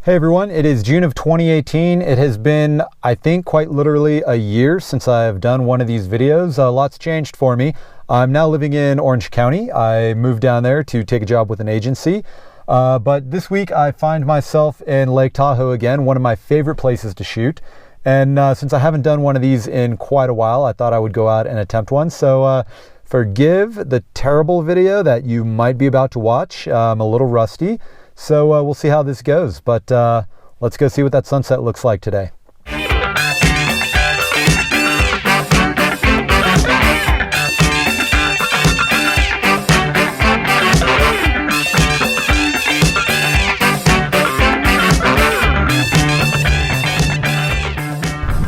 Hey everyone, it is June of 2018. It has been, I think, quite literally a year since I've done one of these videos. Lots changed for me. I'm now living in Orange County. I moved down there to take a job with an agency. But this week I find myself in Lake Tahoe again, one of my favorite places to shoot. And since I haven't done one of these in quite a while, I thought I would go out and attempt one. So forgive the terrible video that you might be about to watch. I'm a little rusty. So we'll see how this goes, but let's go see what that sunset looks like today.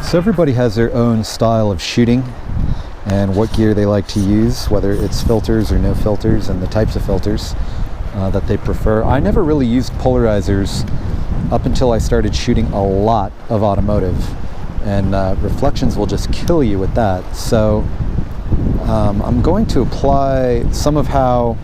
So everybody has their own style of shooting and what gear they like to use, whether it's filters or no filters, and the types of filters that they prefer. I never really used polarizers up until I started shooting a lot of automotive, and reflections will just kill you with that. So I'm going to apply some of how,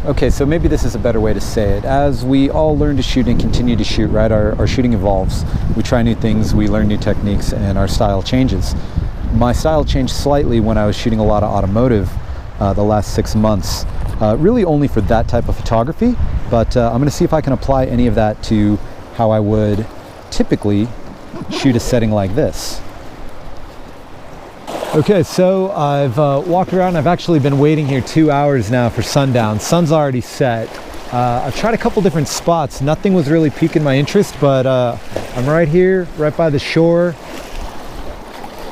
okay, so maybe this is a better way to say it. As we all learn to shoot and continue to shoot, right, our shooting evolves. We try new things, we learn new techniques, and our style changes. My style changed slightly when I was shooting a lot of automotive the last 6 months. Really only for that type of photography, but I'm going to see if I can apply any of that to how I would typically shoot a setting like this. Okay, so I've walked around. I've actually been waiting here 2 hours now for sundown. Sun's already set. I've tried a couple different spots. Nothing was really piquing my interest, but I'm right here, right by the shore,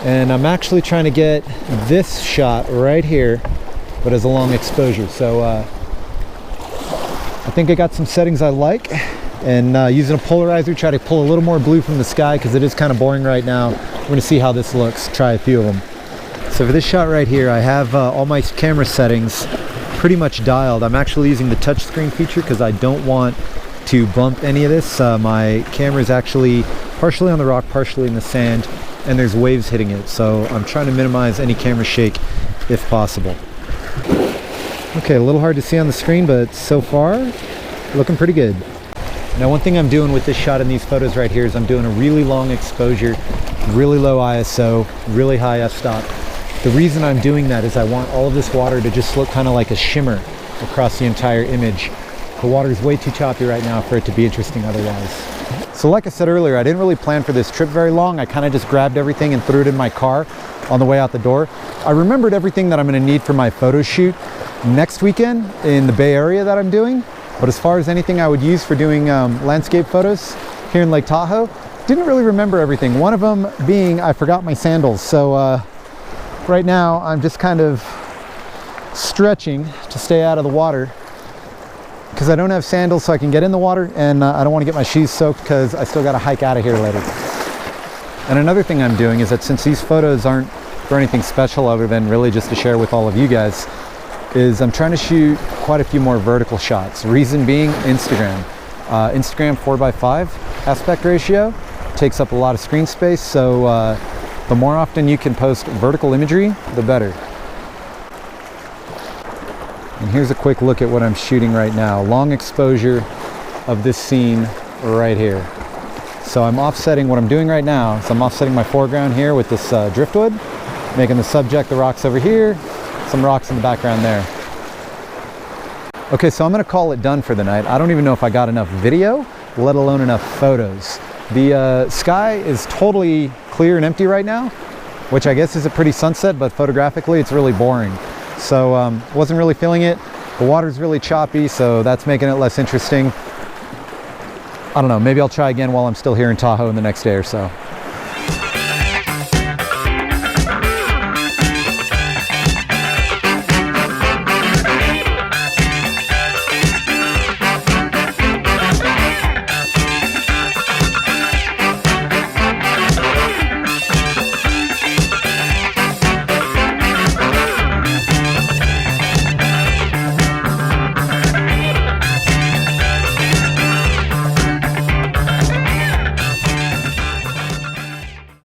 and I'm actually trying to get this shot right here, but as a long exposure. So I think I got some settings I like, and using a polarizer, try to pull a little more blue from the sky because it is kind of boring right now. We're going to see how this looks, try a few of them. So for this shot right here, I have all my camera settings pretty much dialed. I'm actually using the touchscreen feature because I don't want to bump any of this. My camera is actually partially on the rock, partially in the sand, and there's waves hitting it. So I'm trying to minimize any camera shake if possible. Okay, a little hard to see on the screen, but so far, looking pretty good. Now, one thing I'm doing with this shot in these photos right here is I'm doing a really long exposure, really low ISO, really high f-stop. The reason I'm doing that is I want all of this water to just look kind of like a shimmer across the entire image. The water is way too choppy right now for it to be interesting otherwise. So like I said earlier, I didn't really plan for this trip very long. I kind of just grabbed everything and threw it in my car on the way out the door. I remembered everything that I'm going to need for my photo shoot next weekend in the Bay Area that I'm doing, but as far as anything I would use for doing landscape photos here in Lake Tahoe, didn't really remember everything. One of them being I forgot my sandals. So right now I'm just kind of stretching to stay out of the water because I don't have sandals, so I can get in the water, and I don't want to get my shoes soaked because I still got to hike out of here later. And another thing I'm doing is that since these photos aren't for anything special other than really just to share with all of you guys, is I'm trying to shoot quite a few more vertical shots. Reason being Instagram. Instagram 4:5 aspect ratio takes up a lot of screen space, so the more often you can post vertical imagery, the better. And here's a quick look at what I'm shooting right now. Long exposure of this scene right here. So I'm offsetting, what I'm doing right now is I'm offsetting my foreground here with this driftwood, making the subject the rocks over here, some rocks in the background there. Okay, so I'm gonna call it done for the night. I don't even know if I got enough video, let alone enough photos. The sky is totally clear and empty right now, which I guess is a pretty sunset, but photographically it's really boring. So wasn't really feeling it. The water's really choppy, so that's making it less interesting. I don't know, maybe I'll try again while I'm still here in Tahoe in the next day or so.